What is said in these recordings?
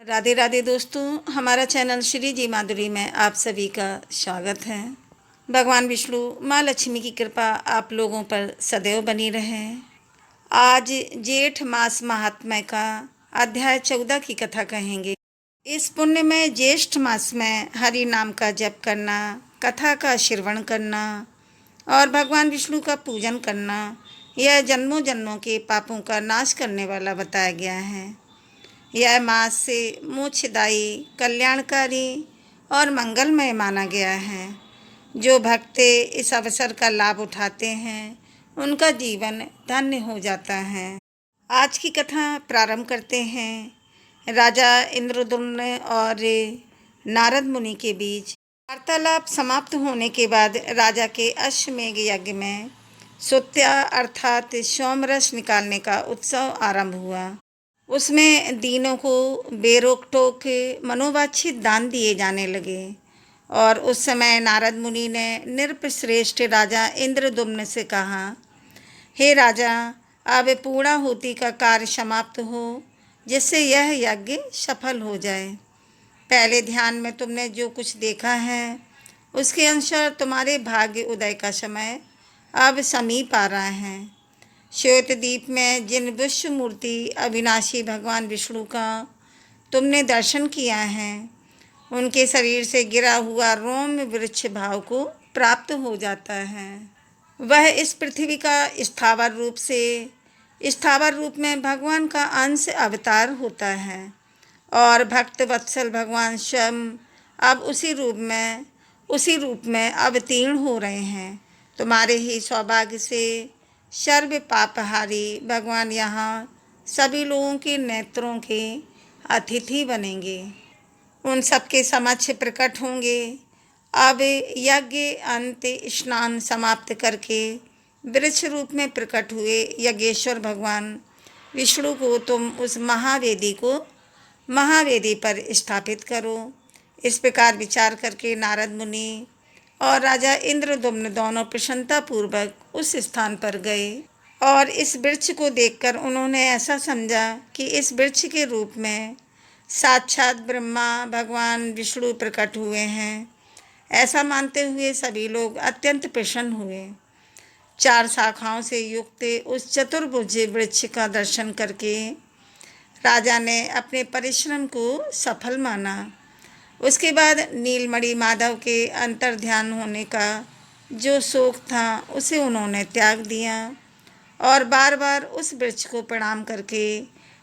राधे राधे दोस्तों, हमारा चैनल श्री जी माधुरी में आप सभी का स्वागत है। भगवान विष्णु माँ लक्ष्मी की कृपा आप लोगों पर सदैव बनी रहे। आज जेठ मास महात्म्य का अध्याय 14 की कथा कहेंगे। इस पुण्य में ज्येष्ठ मास में हरि नाम का जप करना, कथा का श्रवण करना और भगवान विष्णु का पूजन करना, यह जन्मों जन्मों के पापों का नाश करने वाला बताया गया है। यह मास से मोक्षदायी, कल्याणकारी और मंगलमय माना गया है। जो भक्त इस अवसर का लाभ उठाते हैं उनका जीवन धन्य हो जाता है। आज की कथा प्रारंभ करते हैं। राजा इंद्रद्युम्न और नारद मुनि के बीच वार्तालाप समाप्त होने के बाद राजा के अश्वमेध यज्ञ में सुत्या अर्थात सोमरस निकालने का उत्सव आरंभ हुआ। उसमें दीनों को बेरोक टोक मनोवांछित दान दिए जाने लगे और उस समय नारद मुनि ने नृपश्रेष्ठ राजा इंद्रद्युम्न से कहा, हे राजा, अब पूर्णाहुति का कार्य समाप्त हो, जिससे यह यज्ञ सफल हो जाए। पहले ध्यान में तुमने जो कुछ देखा है उसके अनुसार तुम्हारे भाग्य उदय का समय अब समीप आ रहा है। श्वेतद्वीप में जिन विश्व मूर्ति अविनाशी भगवान विष्णु का तुमने दर्शन किया है, उनके शरीर से गिरा हुआ रोम वृक्ष भाव को प्राप्त हो जाता है। वह इस पृथ्वी का स्थावर रूप में भगवान का अंश अवतार होता है और भक्त वत्सल भगवान स्वयं अब उसी रूप में अवतीर्ण हो रहे हैं। तुम्हारे ही सौभाग्य से सर्व पापहारी भगवान यहाँ सभी लोगों के नेत्रों के अतिथि बनेंगे, उन सबके समक्ष प्रकट होंगे। अब यज्ञ अंत स्नान समाप्त करके वृक्ष रूप में प्रकट हुए यज्ञेश्वर भगवान विष्णु को तुम उस महावेदी पर स्थापित करो। इस प्रकार विचार करके नारद मुनि और राजा इंद्रद्युम्न दोनों प्रसन्नतापूर्वक उस स्थान पर गए और इस वृक्ष को देखकर उन्होंने ऐसा समझा कि इस वृक्ष के रूप में साक्षात ब्रह्मा भगवान विष्णु प्रकट हुए हैं। ऐसा मानते हुए सभी लोग अत्यंत प्रसन्न हुए। 4 शाखाओं से युक्त उस चतुर्भुज वृक्ष का दर्शन करके राजा ने अपने परिश्रम को सफल माना। उसके बाद नीलमणि माधव के अंतर्ध्यान होने का जो शौक था उसे उन्होंने त्याग दिया और बार बार उस वृक्ष को प्रणाम करके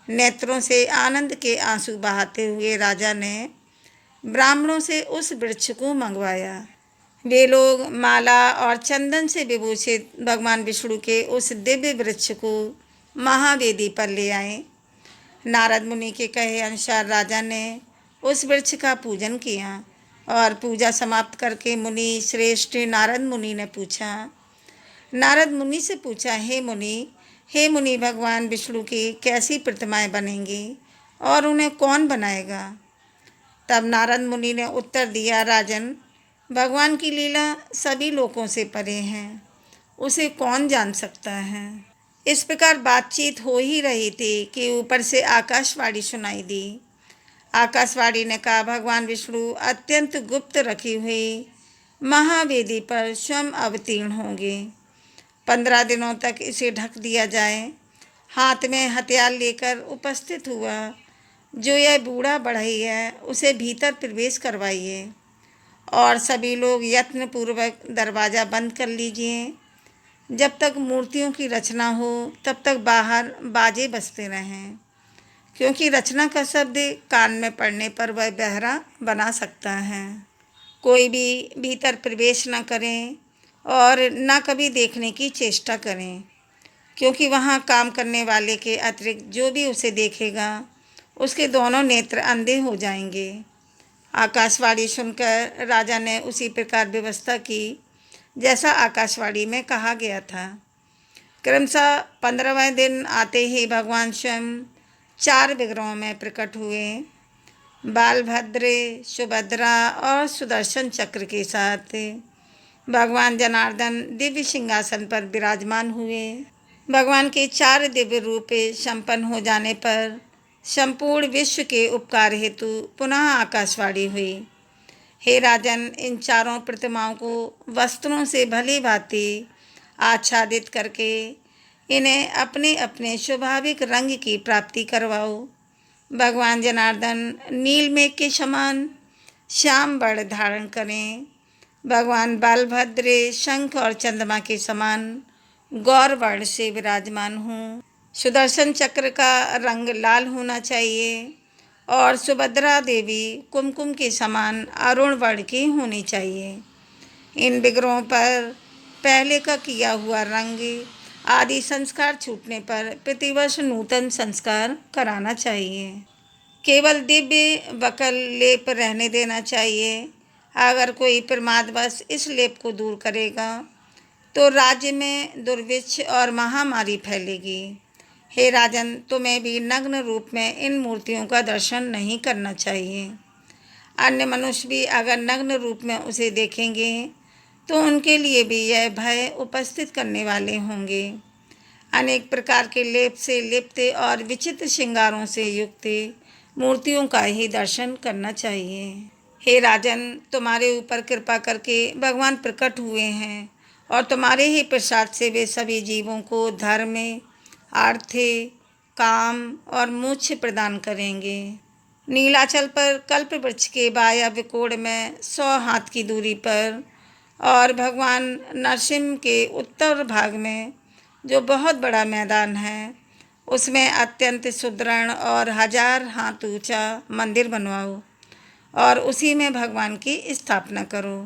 नेत्रों से आनंद के आंसू बहाते हुए राजा ने ब्राह्मणों से उस वृक्ष को मंगवाया। वे लोग माला और चंदन से विभूषित भगवान विष्णु के उस दिव्य वृक्ष को महावेदी पर ले आए। नारद मुनि के कहे अनुसार राजा ने उस वृक्ष का पूजन किया और पूजा समाप्त करके मुनि श्रेष्ठ नारद मुनि से पूछा, हे मुनि, भगवान विष्णु की कैसी प्रतिमाएं बनेंगी और उन्हें कौन बनाएगा? तब नारद मुनि ने उत्तर दिया, राजन, भगवान की लीला सभी लोगों से परे है, उसे कौन जान सकता है। इस प्रकार बातचीत हो ही रही थी कि ऊपर से आकाशवाणी सुनाई दी। आकाशवाणी ने कहा, भगवान विष्णु अत्यंत गुप्त रखी हुई महावेदी पर स्वयं अवतीर्ण होंगे। 15 दिनों तक इसे ढक दिया जाए। हाथ में हथियार लेकर उपस्थित हुआ जो यह बूढ़ा बढ़ई है उसे भीतर प्रवेश करवाइए और सभी लोग यत्नपूर्वक दरवाज़ा बंद कर लीजिए। जब तक मूर्तियों की रचना हो तब तक बाहर बाजे बजते रहें, क्योंकि रचना का शब्द कान में पड़ने पर वह बहरा बना सकता है। कोई भी भीतर प्रवेश न करें और न कभी देखने की चेष्टा करें, क्योंकि वहाँ काम करने वाले के अतिरिक्त जो भी उसे देखेगा उसके दोनों नेत्र अंधे हो जाएंगे। आकाशवाणी सुनकर राजा ने उसी प्रकार व्यवस्था की जैसा आकाशवाणी में कहा गया था। क्रमशः 15वें दिन आते ही भगवान स्वयं 4 विग्रहों में प्रकट हुए। बालभद्र, सुभद्रा और सुदर्शन चक्र के साथ भगवान जनार्दन दिव्य सिंहासन पर विराजमान हुए। भगवान के 4 दिव्य रूप संपन्न हो जाने पर संपूर्ण विश्व के उपकार हेतु पुनः आकाशवाणी हुई। हे राजन, इन चारों प्रतिमाओं को वस्त्रों से भली भांति आच्छादित करके इन्हें अपने अपने स्वाभाविक रंग की प्राप्ति करवाओ। भगवान जनार्दन नीलमेघ के समान श्याम वर्ण धारण करें। भगवान बलभद्र शंख और चंद्रमा के समान गौर वर्ण से विराजमान हों। सुदर्शन चक्र का रंग लाल होना चाहिए और सुभद्रा देवी कुमकुम के समान अरुण वर्ण की होनी चाहिए। इन विग्रहों पर पहले का किया हुआ रंग आदि संस्कार छूटने पर प्रतिवर्ष नूतन संस्कार कराना चाहिए। केवल दिव्य वकल लेप रहने देना चाहिए। अगर कोई प्रमादवश इस लेप को दूर करेगा तो राज्य में दुर्भिक्ष और महामारी फैलेगी। हे राजन, तुम्हें भी नग्न रूप में इन मूर्तियों का दर्शन नहीं करना चाहिए। अन्य मनुष्य भी अगर नग्न रूप में उसे देखेंगे तो उनके लिए भी यह भय उपस्थित करने वाले होंगे। अनेक प्रकार के लेप से लिप्त और विचित्र श्रृंगारों से युक्त मूर्तियों का ही दर्शन करना चाहिए। हे राजन, तुम्हारे ऊपर कृपा करके भगवान प्रकट हुए हैं और तुम्हारे ही प्रसाद से वे सभी जीवों को धर्म, अर्थ, काम और मोक्ष प्रदान करेंगे। नीलाचल पर कल्प वृक्ष के वायव्य कोण में 100 हाथ की दूरी पर और भगवान नरसिंह के उत्तर भाग में जो बहुत बड़ा मैदान है, उसमें अत्यंत सुदृढ़ और 1000 हाथ ऊंचा मंदिर बनवाओ और उसी में भगवान की स्थापना करो।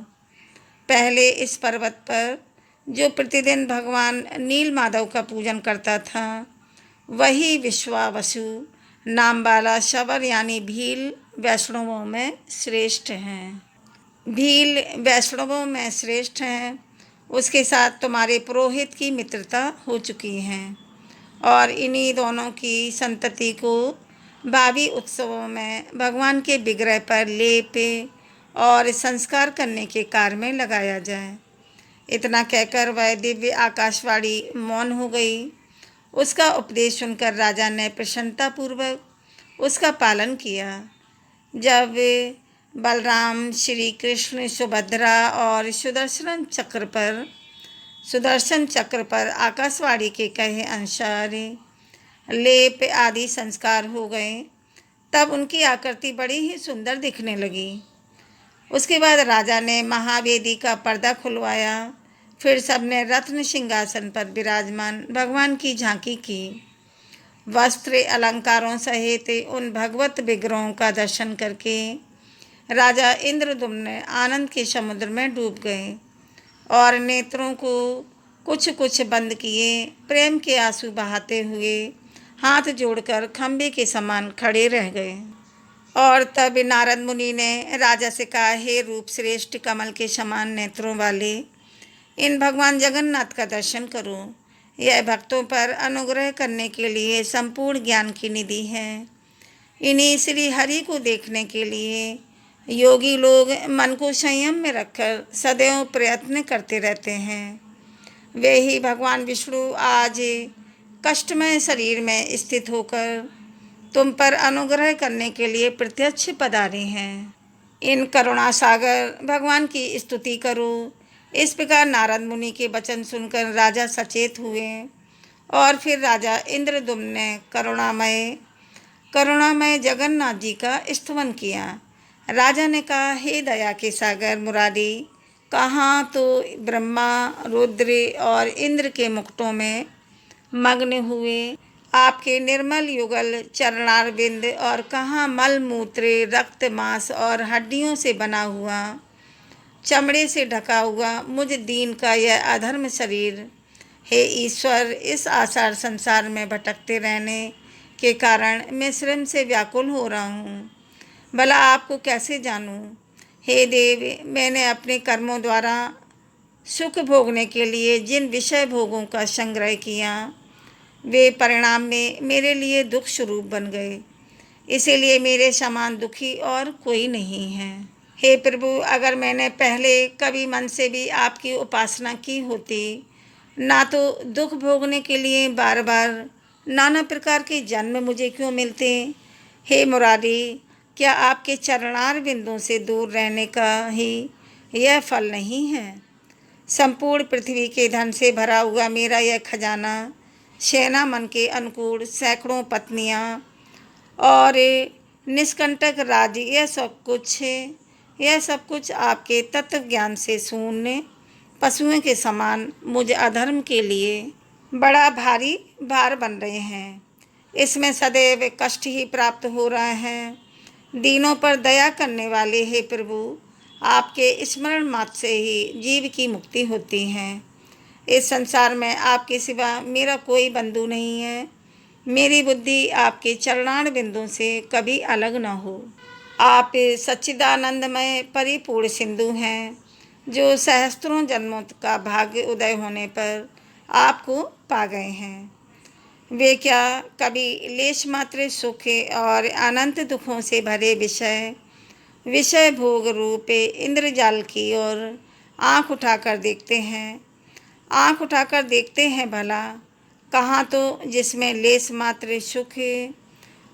पहले इस पर्वत पर जो प्रतिदिन भगवान नील माधव का पूजन करता था, वही विश्वावसु नाम वाला शबर यानी भील वैष्णवों में श्रेष्ठ हैं। भील वैष्णवों में श्रेष्ठ हैं। उसके साथ तुम्हारे पुरोहित की मित्रता हो चुकी है और इन्हीं दोनों की संतति को भावी उत्सवों में भगवान के विग्रह पर लेप और संस्कार करने के कार्य में लगाया जाए। इतना कहकर वह दिव्य आकाशवाणी मौन हो गई। उसका उपदेश सुनकर राजा ने प्रसन्नतापूर्वक उसका पालन किया। जब बलराम, श्री कृष्ण, सुभद्रा और सुदर्शन चक्र पर आकाशवाणी के कहे अनुसार लेप आदि संस्कार हो गए, तब उनकी आकृति बड़ी ही सुंदर दिखने लगी। उसके बाद राजा ने महावेदी का पर्दा खुलवाया। फिर सबने रत्न सिंहासन पर विराजमान भगवान की झांकी की। वस्त्र अलंकारों सहित उन भगवत विग्रहों का दर्शन करके राजा इंद्रद्युम्न आनंद के समुद्र में डूब गए और नेत्रों को कुछ कुछ बंद किए प्रेम के आंसू बहाते हुए हाथ जोड़कर खंबे के समान खड़े रह गए। और तब नारद मुनि ने राजा से कहा, हे रूप श्रेष्ठ कमल के समान नेत्रों वाले, इन भगवान जगन्नाथ का दर्शन करो। यह भक्तों पर अनुग्रह करने के लिए संपूर्ण ज्ञान की निधि है। इन्हीं श्री हरि को देखने के लिए योगी लोग मन को संयम में रखकर सदैव प्रयत्न करते रहते हैं। वे ही भगवान विष्णु आज कष्टमय शरीर में स्थित होकर तुम पर अनुग्रह करने के लिए प्रत्यक्ष पधारे हैं। इन करुणा सागर भगवान की स्तुति करो। इस प्रकार नारद मुनि के वचन सुनकर राजा सचेत हुए और फिर राजा इंद्रद्युम्न ने करुणामय जगन्नाथ जी का स्तवन किया। राजा ने कहा, हे दया के सागर मुरारी, कहाँ तो ब्रह्मा, रुद्र और इंद्र के मुकुटों में मग्न हुए आपके निर्मल युगल चरणारविंद और कहाँ मल मूत्र, रक्त, मांस और हड्डियों से बना हुआ, चमड़े से ढका हुआ मुझ दीन का यह अधर्म शरीर। हे ईश्वर, इस आसार संसार में भटकते रहने के कारण मैं श्रम से व्याकुल हो रहा हूँ। भला आपको कैसे जानूँ? हे देव, मैंने अपने कर्मों द्वारा सुख भोगने के लिए जिन विषय भोगों का संग्रह किया, वे परिणाम में मेरे लिए दुख स्वरूप बन गए। इसीलिए मेरे समान दुखी और कोई नहीं है। हे प्रभु, अगर मैंने पहले कभी मन से भी आपकी उपासना की होती, ना तो दुख भोगने के लिए बार बार नाना प्रकार के जन्म मुझे क्यों मिलते हे मुरारी, क्या आपके चरणार बिंदु से दूर रहने का ही यह फल नहीं है? संपूर्ण पृथ्वी के धन से भरा हुआ मेरा यह खजाना, सेना मन के अनुकूल सैकड़ों पत्नियां और निष्कंटक राज्य, यह सब कुछ आपके तत्व ज्ञान से शून्य पशुओं के समान मुझ अधर्म के लिए बड़ा भारी भार बन रहे हैं। इसमें सदैव कष्ट ही प्राप्त हो रहा है। दीनों पर दया करने वाले हे प्रभु, आपके स्मरण मात्र से ही जीव की मुक्ति होती है। इस संसार में आपके सिवा मेरा कोई बंधु नहीं है। मेरी बुद्धि आपके चरणार बिंदु से कभी अलग न हो। आप सच्चिदानंदमय परिपूर्ण सिंधु हैं, जो सहस्त्रों जन्मों का भाग्य उदय होने पर आपको पा गए हैं। वे क्या कभी लेश मात्र सुख और अनंत दुखों से भरे विषय भोग रूप इंद्रजाल की ओर आँख उठाकर देखते हैं भला? कहाँ तो जिसमें लेस मात्र सुख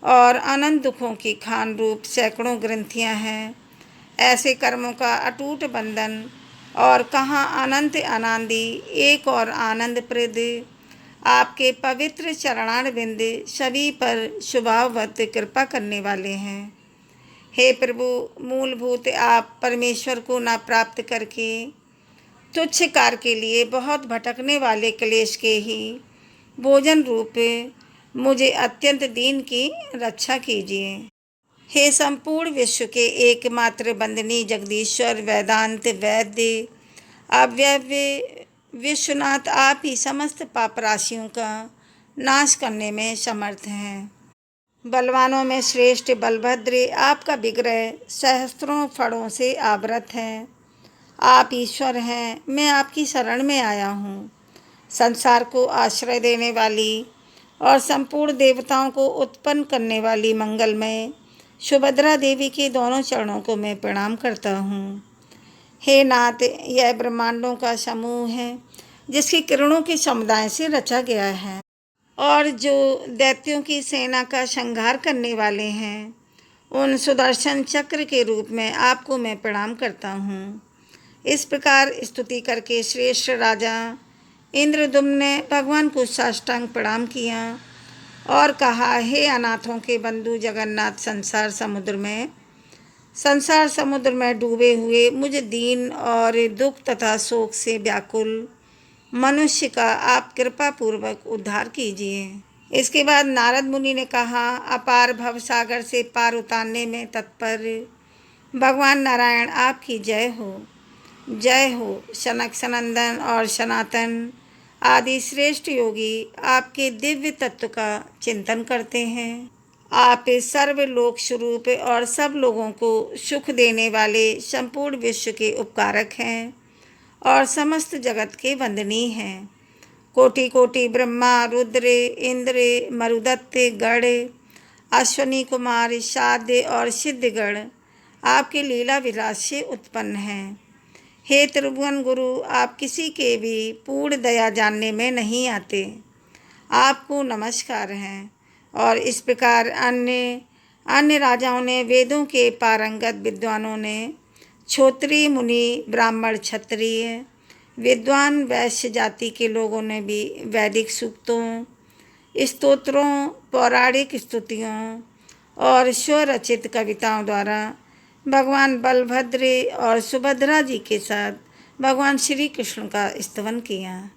और अनंत दुखों की खान रूप सैकड़ों ग्रंथियाँ हैं, ऐसे कर्मों का अटूट बंधन, और कहाँ अनंत आनंदी एक और आनंदप्रद आपके पवित्र चरणार बिंद सभी पर शुभावत कृपा करने वाले हैं। हे प्रभु, मूलभूत आप परमेश्वर को न प्राप्त करके तुच्छ कार्य के लिए बहुत भटकने वाले क्लेश के ही भोजन रूप मुझे अत्यंत दीन की रक्षा कीजिए। हे संपूर्ण विश्व के एकमात्र बंदनी जगदीश्वर वेदांत वैद्य अव्यय विश्वनाथ, आप ही समस्त पाप राशियों का नाश करने में समर्थ हैं। बलवानों में श्रेष्ठ बलभद्र, आपका विग्रह सहस्त्रों फड़ों से आवृत है। आप ईश्वर हैं, मैं आपकी शरण में आया हूँ। संसार को आश्रय देने वाली और संपूर्ण देवताओं को उत्पन्न करने वाली मंगलमय सुभद्रा देवी के दोनों चरणों को मैं प्रणाम करता हूँ। हे नाथ, यह ब्रह्मांडों का समूह है, जिसकी किरणों के समुदाय से रचा गया है, और जो दैत्यों की सेना का संहार करने वाले हैं, उन सुदर्शन चक्र के रूप में आपको मैं प्रणाम करता हूँ। इस प्रकार स्तुति करके श्रेष्ठ राजा इंद्रद्युम्न ने भगवान को साष्टांग प्रणाम किया और कहा, हे अनाथों के बंधु जगन्नाथ, संसार समुद्र में डूबे हुए मुझे दीन और दुख तथा शोक से व्याकुल मनुष्य का आप कृपा पूर्वक उद्धार कीजिए। इसके बाद नारद मुनि ने कहा, अपार भवसागर से पार उतारने में तत्पर भगवान नारायण आपकी जय हो, जय हो। सनक सनंदन और सनातन आदि श्रेष्ठ योगी आपके दिव्य तत्व का चिंतन करते हैं। आप सर्वलोक स्वरूप और सब लोगों को सुख देने वाले संपूर्ण विश्व के उपकारक हैं और समस्त जगत के वंदनीय हैं। कोटि कोटि ब्रह्मा, रुद्र, इंद्र, मरुदत्त गण, अश्वनी कुमार, साध्य और सिद्धगण आपके लीला विलास से उत्पन्न हैं। हे त्रिभुवन गुरु, आप किसी के भी पूर्ण दया जानने में नहीं आते। आपको नमस्कार हैं। और इस प्रकार अन्य राजाओं ने, वेदों के पारंगत विद्वानों ने, क्षोत्रिय मुनि, ब्राह्मण, क्षत्रिय, विद्वान वैश्य जाति के लोगों ने भी वैदिक सूक्तों, स्तोत्रों, पौराणिक स्तुतियों और स्वरचित कविताओं द्वारा भगवान बलभद्र और सुभद्रा जी के साथ भगवान श्री कृष्ण का स्तवन किया।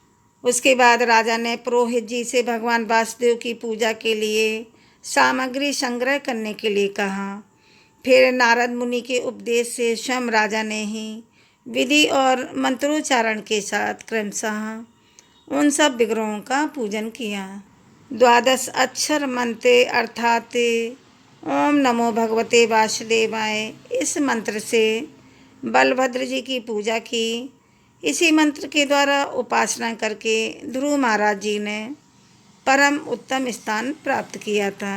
उसके बाद राजा ने पुरोहित जी से भगवान वासुदेव की पूजा के लिए सामग्री संग्रह करने के लिए कहा। फिर नारद मुनि के उपदेश से स्वयं राजा ने ही विधि और मंत्रोच्चारण के साथ क्रमशः उन सब विग्रहों का पूजन किया। 12 अक्षर मंत्र अर्थात ओम नमो भगवते वासुदेवाय, इस मंत्र से बलभद्र जी की पूजा की। इसी मंत्र के द्वारा उपासना करके ध्रुव महाराज जी ने परम उत्तम स्थान प्राप्त किया था।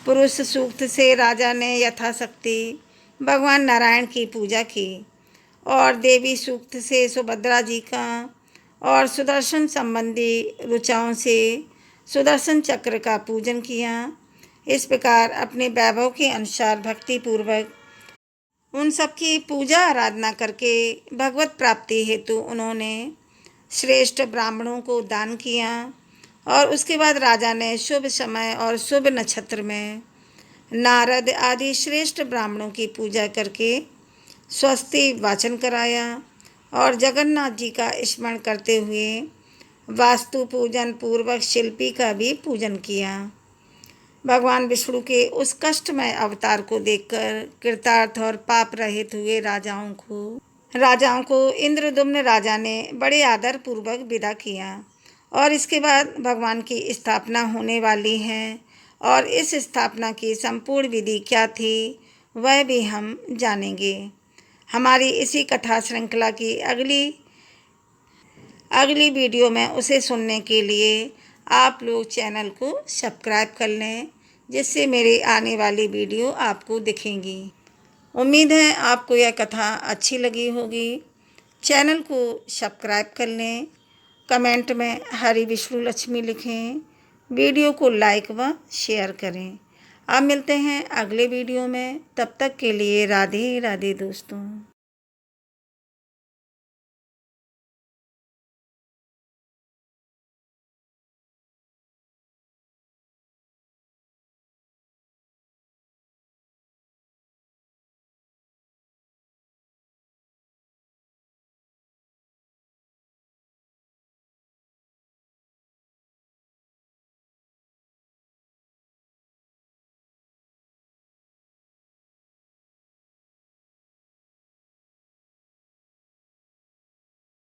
पुरुष सूक्त से राजा ने यथाशक्ति भगवान नारायण की पूजा की और देवी सूक्त से सुभद्रा जी का और सुदर्शन संबंधी ऋचाओं से सुदर्शन चक्र का पूजन किया। इस प्रकार अपने वैभव के अनुसार भक्तिपूर्वक उन सब की पूजा आराधना करके भगवत प्राप्ति हेतु उन्होंने श्रेष्ठ ब्राह्मणों को दान किया। और उसके बाद राजा ने शुभ समय और शुभ नक्षत्र में नारद आदि श्रेष्ठ ब्राह्मणों की पूजा करके स्वस्ति वाचन कराया और जगन्नाथ जी का स्मरण करते हुए वास्तु पूजन पूर्वक शिल्पी का भी पूजन किया। भगवान विष्णु के उस कष्टमय अवतार को देखकर कृतार्थ और पाप रहित हुए राजाओं को इंद्रदुम्न राजा ने बड़े आदर पूर्वक विदा किया। और इसके बाद भगवान की स्थापना होने वाली है और इस स्थापना की संपूर्ण विधि क्या थी वह भी हम जानेंगे। हमारी इसी कथा श्रृंखला की अगली वीडियो में उसे सुनने के लिए आप लोग चैनल को सब्सक्राइब कर लें, जिससे मेरी आने वाली वीडियो आपको दिखेंगी। उम्मीद है आपको यह कथा अच्छी लगी होगी। चैनल को सब्सक्राइब कर लें, कमेंट में हरि विष्णु लक्ष्मी लिखें, वीडियो को लाइक व शेयर करें। अब मिलते हैं अगले वीडियो में, तब तक के लिए राधे राधे दोस्तों।